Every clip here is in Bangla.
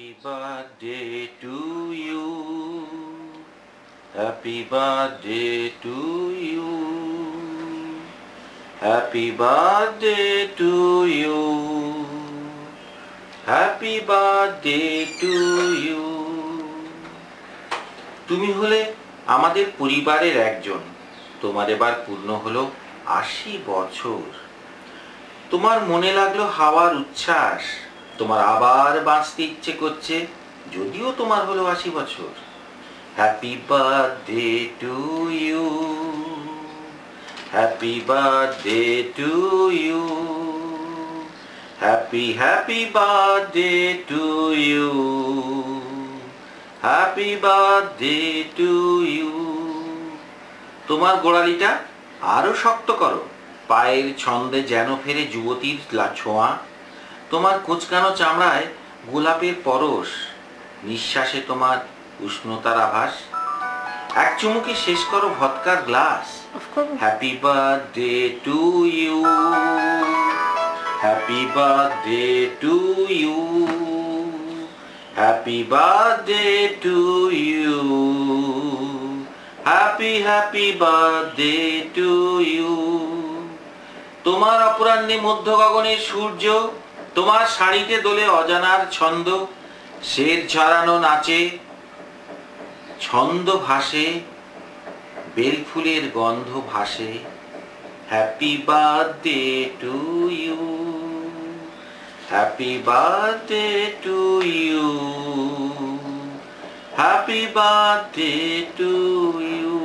Happy birthday to you. Happy birthday to you. Happy birthday to you. Happy birthday to you. তুমি হলে আমাদের পরিবারের একজন। তোমার এবার পূর্ণ হলো ৮০ বছর। তোমার মনে লাগলো হাওয়ার উচ্ছ্বাস। তোমার আবার বাঁচতে ইচ্ছে করছে, যদিও তোমার হলো ৮০ বছর। Happy birthday to you. Happy birthday to you. Happy birthday to you. Happy birthday to you. তোমার গোড়ালিটা আরো শক্ত করো, পায়ের ছন্দে যেন ফেরে যুবতীর ছোঁয়া। তোমার কোঁচকানো চামড়ায় গোলাপের পরশ, নিঃশ্বাসে তোমার উষ্ণতার আভাস। এক চুমুকে শেষ করো ভদকার গ্লাস। Happy birthday to you. Happy birthday to you. Happy birthday to you. Happy birthday to you. তোমার অপরাহ্নে মধ্য গগনের সূর্য, তোমার শাড়িতে দোলে অজানার ছন্দ। শের ঝরানো নাচে, ছন্দ ভাসে, বেলফুলের গন্ধ ভাসে। Happy birthday to you. Happy birthday to you. Happy birthday to you.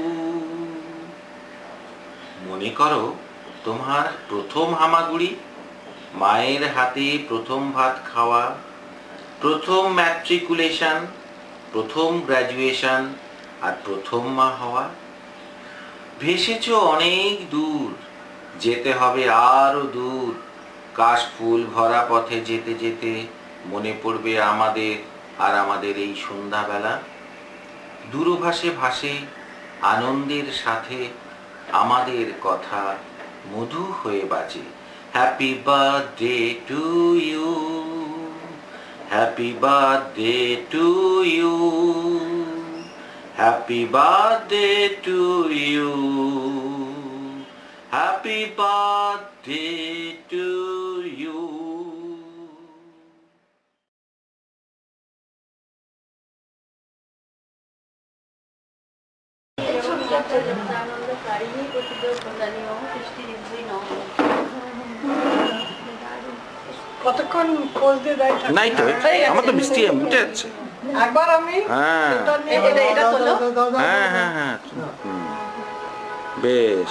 মনে করো তোমার প্রথম হামাগুড়ি, মায়ের হাতে প্রথম ভাত খাওয়া, প্রথম ম্যাট্রিকুলেশন, প্রথম গ্র্যাজুয়েশন আর প্রথম মা হওয়া। ভেসেছ অনেক দূর, যেতে হবে আরো দূর। কাশফুল ভরা পথে যেতে যেতে মনে পড়বে আমাদের আর আমাদের এই সন্ধ্যাবেলা। দূরভাষে ভাসে আনন্দের সাথে আমাদের কথা মধু হয়ে বাজে। Happy birthday to you. Happy birthday to you. Happy birthday to you. Happy birthday to you. কতক্ষণ পোজ দিয়ে দেয় নাই তো, আমার তো বৃষ্টি উঠে যাচ্ছে। একবার আমি বেশ,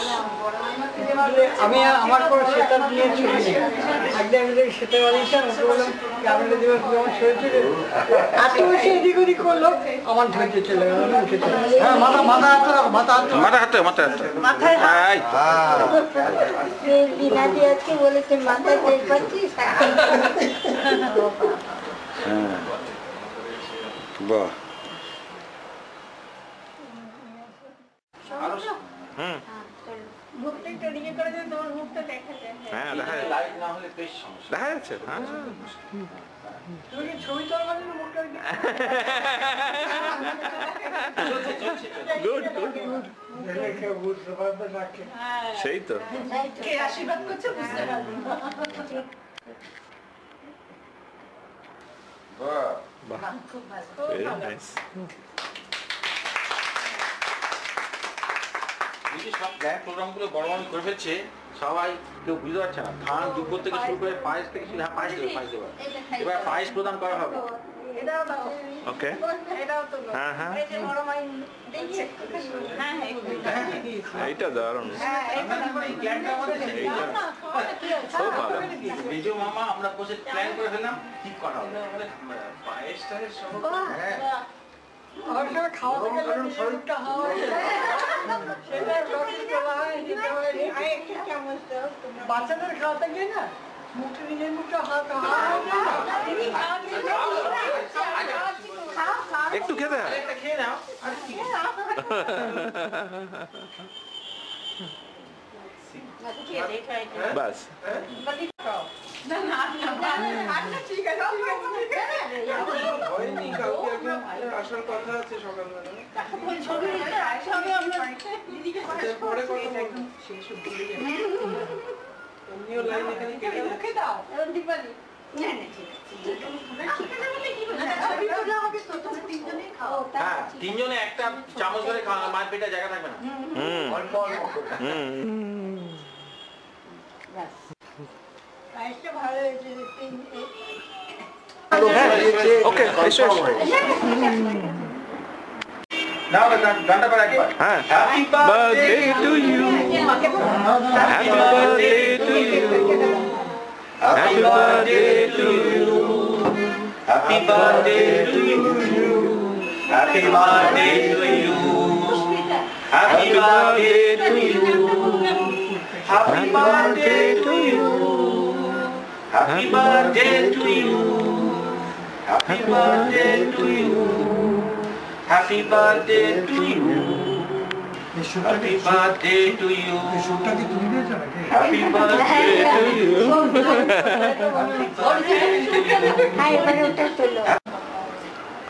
আমি আমার পর সেটা নিয়ে চলি একদিন সেটা বানিয়েছিলাম, ওকে বললাম ক্যামেরা দিবস যখন শরীর এত বেশি এদিক ওদিক করলো আমার ধৈর্য চলে গেল। হ্যাঁ, মাথা মাথা হাতে মাথা হাতে মাথা হাতে মাথা হাতে মাথায় লীনাদি আজকে বলেছে মাথায় তেল পাচ্ছিস। বাহ, দেখা যাচ্ছে। ছবি তোলা মুখটা সেই তো। আশীর্বাদ করছে, বুঝতে পারবেন। সব গ্র্যান্ড প্রোগ্রামগুলো বড় বড় করে ফেলছে, সবাই কেউ বুঝতে পারছে না। ধান দুপুর থেকে শুরু করে পায়েস থেকে শুরু, পায়েস দেবে। এবার পায়েস প্রদান করা হবে। ওকে, হ্যাঁ হ্যাঁ, এইটা দারুণ, খুব ভালো। বিজু মামা আমরা বসে প্ল্যান করে ফেললাম কি করা হবে, পায়েস টায়েস সব। বাচ্চাদের খাওয়াতে গিয়ে না মুখে নিজের মুখটা হাত একটু খেতে হয়, খেয়ে নাও। বাস ঠিক আছে। আসার কথা আছে সকালবেলা। পরে কথা বলবো। এমনিও লাইন এখানে কেটে যাচ্ছে। হ্যাঁ, তিনজনে একটা চামচ ধরে খাওয়া, মাছ পেটে জায়গা থাকবে না। অল্প অল্প করে। পায়েসটা ভালো হয়েছে ওকে এসো নাও না গানটা করে একবার। হ্যাঁ happy birthday to you happy birthday to you happy birthday to you happy birthday to you happy birthday to you happy birthday to you happy birthday to you happy birthday to you happy birthday to you happy birthday to you happy birthday to you happy birthday to you হ্যাঁ এবারে ওটা তোলো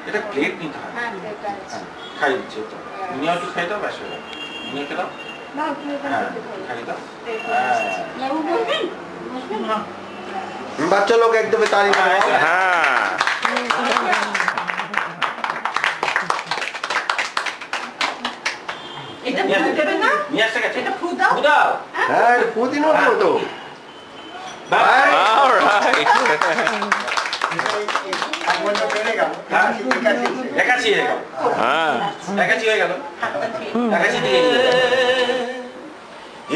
এটা প্লেট নিতে হয়। হ্যাঁ বেটা আছে খাই দিচ্ছি তো তুমি একটু খাই দাও ব্যাস হয়ে গেল। তুমি খেয়ে দাও। না তুমি হ্যাঁ খাই দাও। হ্যাঁ লেবু বলবেন बच्चा लोग एकदम तारीफ হ্যাঁ নিয়ে আসতে গেছে। এটা ফু দাও। है पुदीना तो অলরাইট একাশি হয়ে গেল। হ্যাঁ একাশি হয়ে গেল। একাশি দিয়ে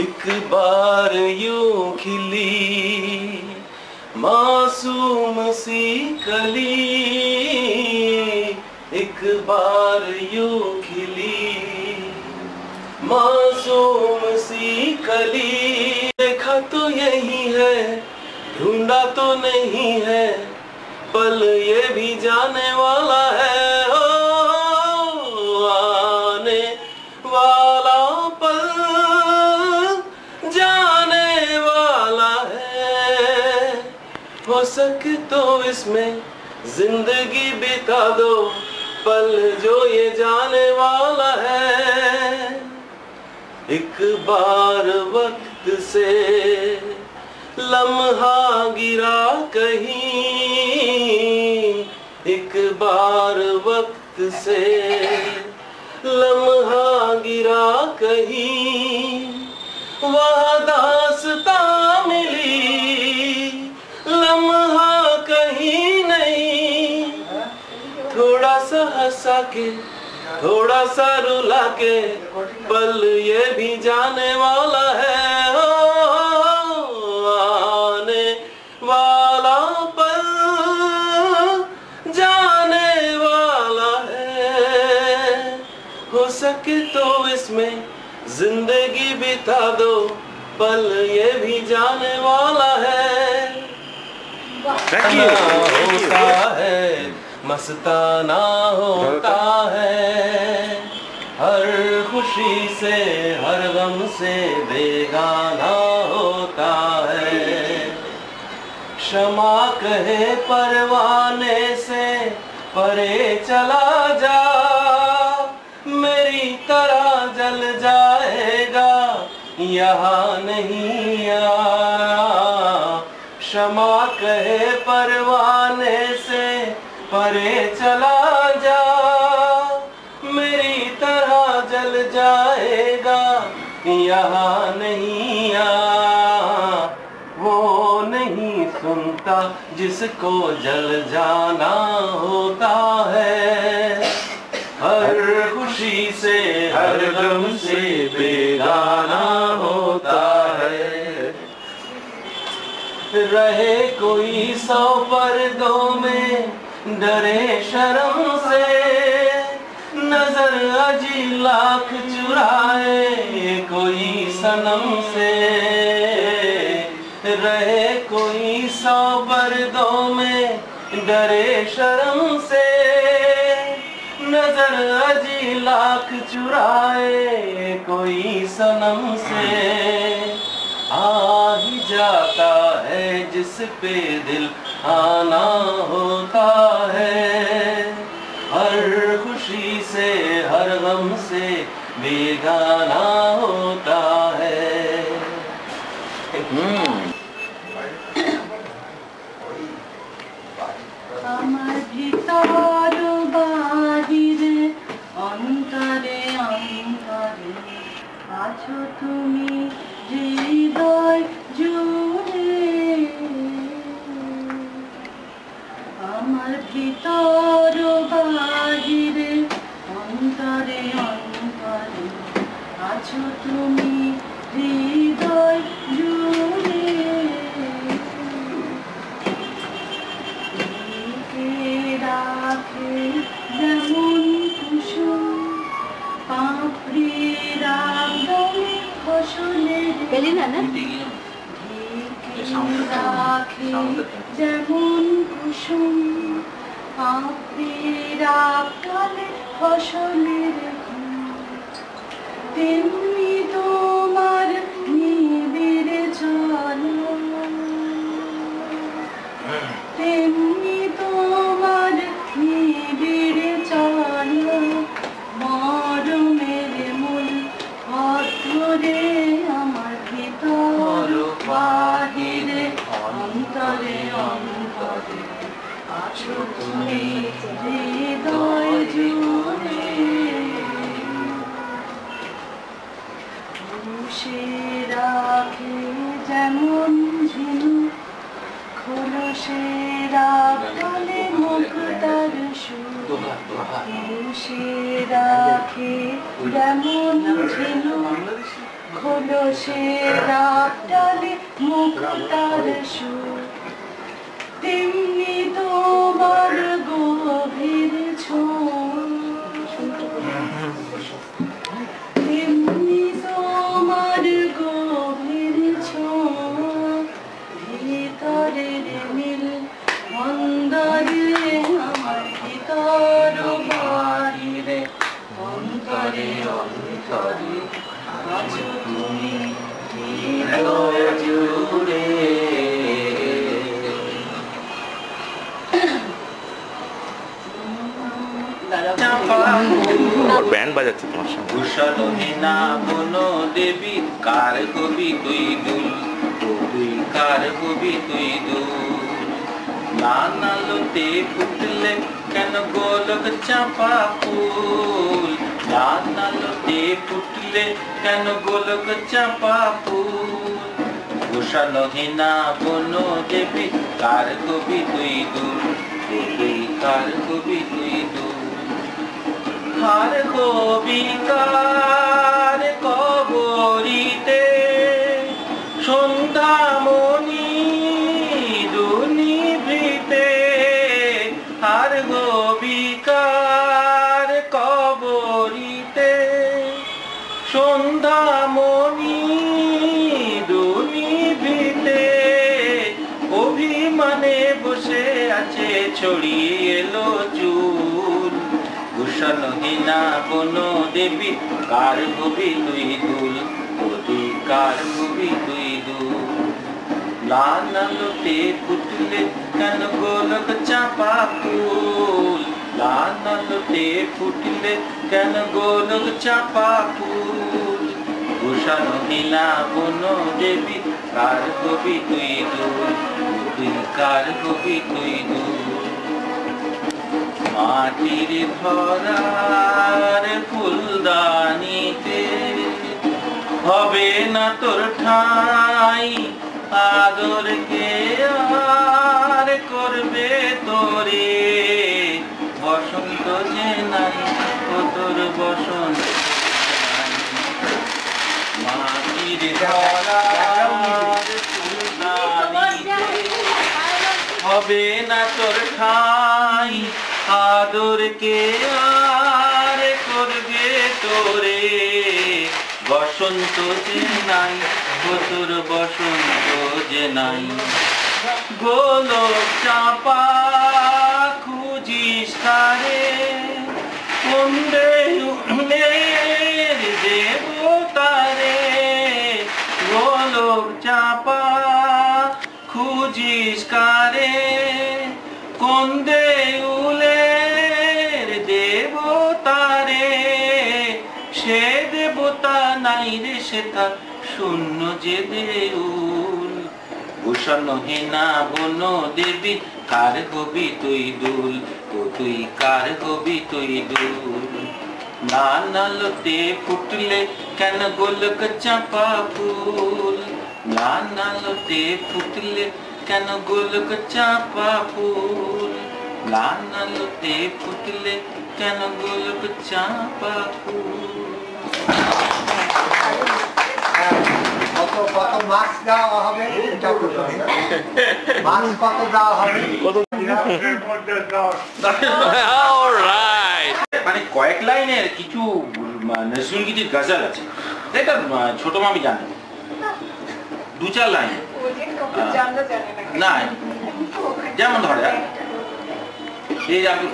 एक बार यूं खिली मासूम सी कली एक बार यूं खिली मासूम सी कली देखा तो यही है ढूंढा तो नहीं है पल ये भी जाने वाला है ओ आने वाला पल जाने वाला है हो सके तो इसमें जिंदगी बिता दो पल जो ये जाने वाला है एक बार वक्त से लम्हा गिरा कहीं एक बार वक्त से लम्हा गिरा कहीं वह दास्तां मिली लम्हा कहीं नहीं थोड़ा सा हंसा के थोड़ा सा रुला के पल ये भी जाने वाला है ओ आने वाला पल जाने वाला है हो सके तो इसमें जिंदगी बिता दो पल ये भी जाने वाला है थैंक यू होता है मस्ताना होता है हर खुशी से हर गम से बेगाना होता है क्षमा कहे परवाने से परे चला जा मेरी तरह जल जाएगा यहाँ नहीं आया क्षमा कहे परवाने से परे चला जा मेरी तरह जल जाएगा यहाँ नहीं आया वो नहीं सुनता जिसको जल जाना होता है हर खुशी से हर गम से बेगाना होता है रहे कोई 100 पर्दों में डरे शर्म से नजर अजी लाख चुराए कोई सनम से रहे कोई 100 पर्दों में डरे शर्म से नजर अजी लाख चुराए कोई सनम से आ ही जाता है जिस पे दिल आना होता है हर আমার ভিতর বাহিরে অন্তরে অন্তরে আছো তুমি হৃদয় জুড়ে। আমার ভিতর বাহিরে অন্তরে অন্তরে আছো তুমি হৃদয় জুড়ে। রাখে যেমন কুসুম পাপড়ি রাগলে ফসলের পেলি না না রাখে যেমন কুসুম পাপড়ি রাগলে ফসলের তেমনি তোমার নিবিড় চলো তেমনি তোমার নিবিড় চলো মরমের মূল অধরে আমার ভিতর বাহিরে অন্তরে অন্তরে আছো তুমি হৃদয় জুড়ে। সে রাখে যেমন ঝিনুক খোলসে রাখলে মুক্তার সুর সে রাখে যেমন ঝিনুক খোলসে রাখলে মুক্তার সুর তেমনি তোমার গভীর ছোঁয়া তেমনি তোমার গভীর ছোঁয়া ভিতরের মিল অন্তরে আমার ভিতর বাহিরে অন্তরে অন্তরে আছো তুমি হৃদয় জুড়ে। ব্যান্ড বাজাচ্ছে তোমার সঙ্গে। কুশলহীনা বনো দেবী কার কবি তুই দুল তুই কার কবি তুই দুল লানালোতে ফুটলে কেন গোলক চাপা ফুল লানালোতে ফুটলে কেন গোলক চাপা ফুল কুশলহীনা বনো দেবী কার কবি তুই দুল তুই কার কবি তুই দুল হার কবিকার কবরিতে সন্ধ্যামণি দুনিভৃতে হার কবিকার কবরিতে সন্ধ্যামণি দুনিভৃতে অভিমানে বসে আছে ছড়িয়ে এলো চুল কুশলহীনা বনো দেবী কার কবি তুই দুল তুই কার কবি তুই দুল লানালোতে ফুটলে কেন গোলক চাপা ফুল লানালোতে ফুটলে কেন গোলক চাপা ফুল কুশলহীনা বনো দেবী কার কবি তুই দুল তুই কার কবি তুই দুল মাটির ভরার ফুলদানিতে হবে না তোর ঠাই আদর কে আর করবে তোরে বসন্ত যে নাই ও তোর বসন্ত মাটির ভরার ফুলদানিতে হবে না তোর ঠাই আদর কে আর করবে তোরে বসন্ত যে নাই তোর বসন্ত যে নাই গোলক চাপা খুঁজিস কারে কোন দেউলের দেবতারে গোলক চাপা খুঁজিস কারে কোন দেউলের দেবতারে সে দেবতা নাই রে সেটা শূন্য যে দেউল ভূষণ হেনা বন দেবী কার হবি তুই দুল, ও তুই কার হবি তুই দুল। নানালতে ফুটলে কেন গোলক চাঁপা ফুল, নানালতে ফুটলে কেন গোলক চাঁপা ফুল, নানালতে ফুটলে কেন গোলক চাঁপা ফুল। কত কত মার্কস দেওয়া হবে মার্কস কত দেওয়া হবে অলরাইট মানে কয়েক লাইনের কিছু নজরুলগীতির গজল আছে, এটা ছোট মামি জানে, 2-4 লাইন না, যেমন ধরে এই আমি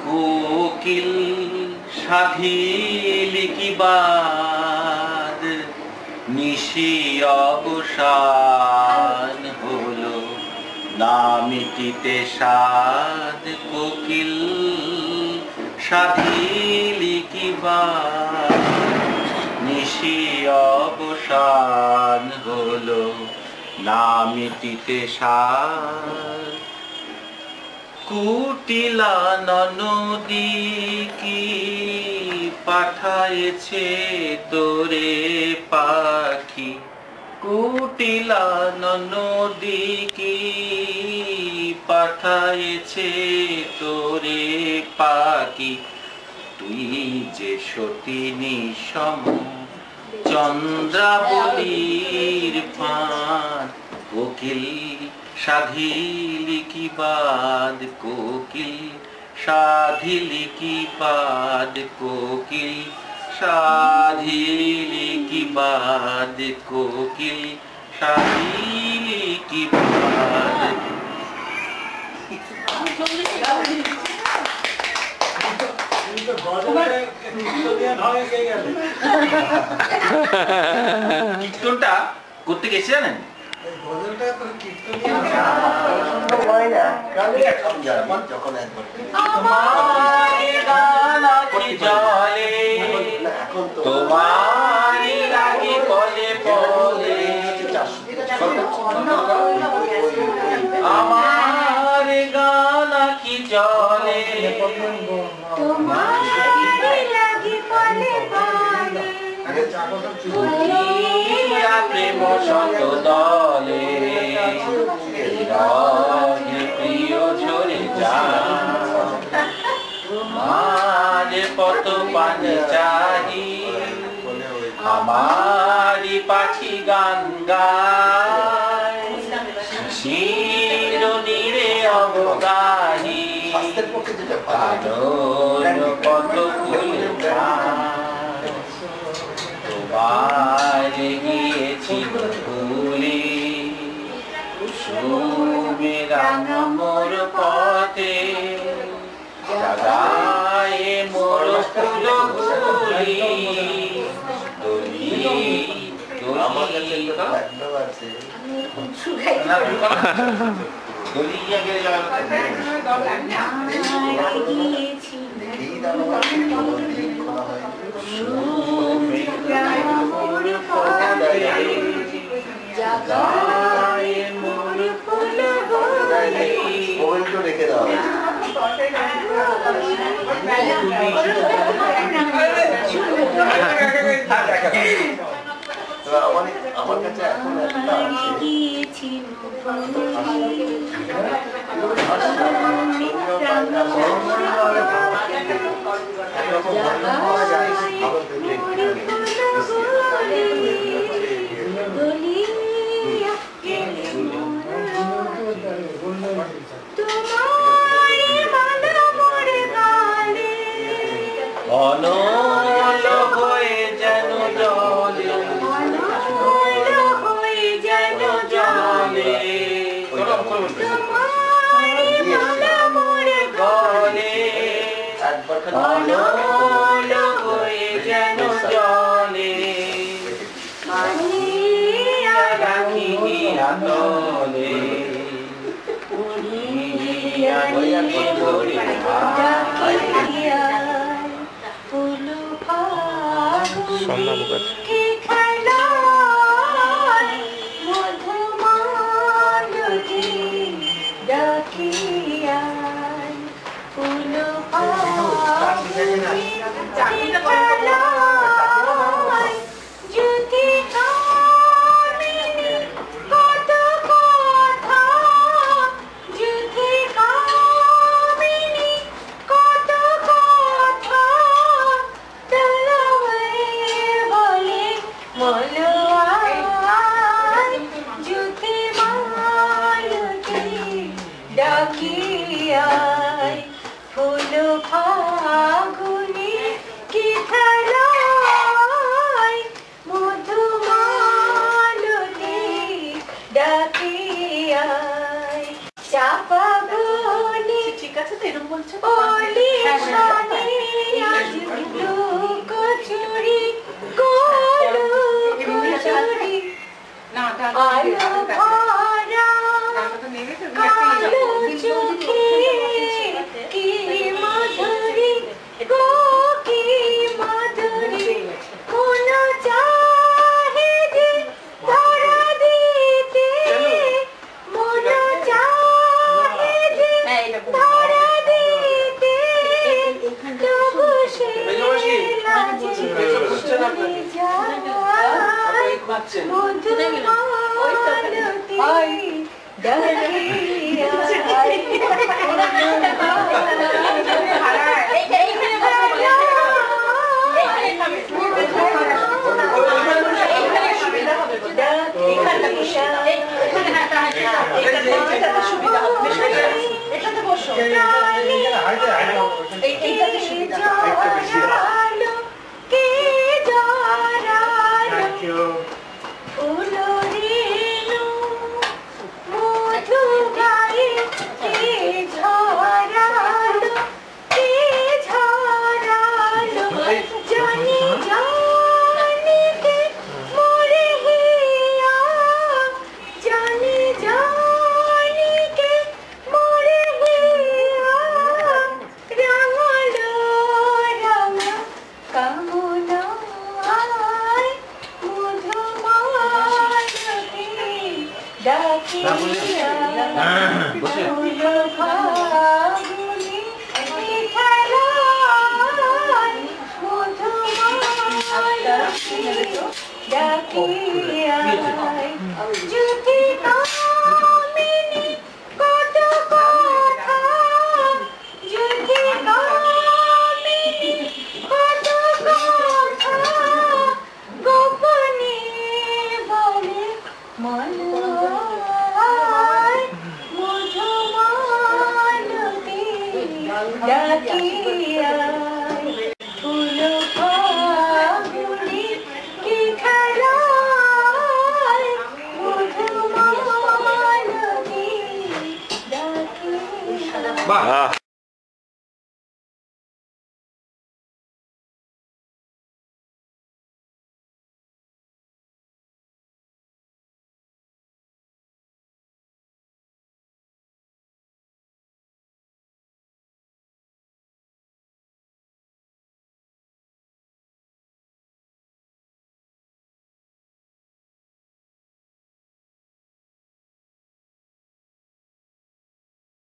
কোকিল সাধিলি কি বাদ নিশি অবসান হলো, না মিটিতে সাদ কোকিল সাধিলি কি বাদ নিশি অবসান হলো, না মিটিতে সাদ। কুটিলা নদী কি পাঠায়েছে তোরে পাখি, কুটিলা নদী কি পাঠায়েছে তোরে পাখি, তুই যে সতিনী সম চন্দ্রাবলীর ফাঁদ, কোকিল সাধিলি কি বাদ, কোকিল সাধিলি কি বাদ, কোকিল সাধিলি কি বাদ, কোকিল সাধিলি কি বাদ। কীর্তনটা করতে গেছে জানেন, যখন একবার তোমার লাগে বলে বলে আমার গান কি জলে, প্রেম শত দলে প্রিয় ঝরে যা, আমার পত পান চাহি, আমারি পাখি গান গায়, শিরোনিরে অবগাহি, কত ফুল তোমার গিয়েছি ভুলি, সুমেরা মোর পথে জাগায়ে মোর ফুল গুলি, দলি দলিয়া গেলে রেখে দাও আমার কাছে এখন একটা অনল হয়ে যেন জলে, জলে গলে, অনল হয়ে যেন জলে, রাখি আতলে, সন্ধ্যা মুখার্জি। ডাকিয়ায় ফুল ফাগুনি খেলায় যদি কামিনী কত কথা যদি কামিনী কত কথা তলবাই বলে মলোয়ায় যদি মালতী ডাকিয়ায় ফুল ফাগুনি কি খেলায় মধুমালতী ডাকিয়ায় চাপা বনে ঠিক আছে তো এরকম বলছো ওলি শানে আজ লুকোচুরি গোলু চুরি না আলো ভরা কালো চোখে কি মাধুরী গো কি মাধুরী কোন চাহে যে ধরা দিতে মন চাহে যে ধরা দিতে তবু সে লাজে সরে যায় মধুমালতী এটাতে বসো কে জড়ালো ফুল রেণু মধু গায়ে কে ঝরালো কে ঝরালো জানি জানি কে মোরে হিয়া জানি জানি কে মোরে হিয়া রাঙালো রাঙা কামনায় মধুমালতী ডাকিয়ায় ফুল ফাগুনি খেলায় মধুমালতী ডাকিয়ায় যদি কামিনী কত কথা যদি কামিনী কত কথা গোপনে বলে মলোয়ায় মধুমালতী ডাকিয়ায় ফুল ফাগুনি কি খেলায় মধুমালতী ডাকিয়ায় বাহ বাহ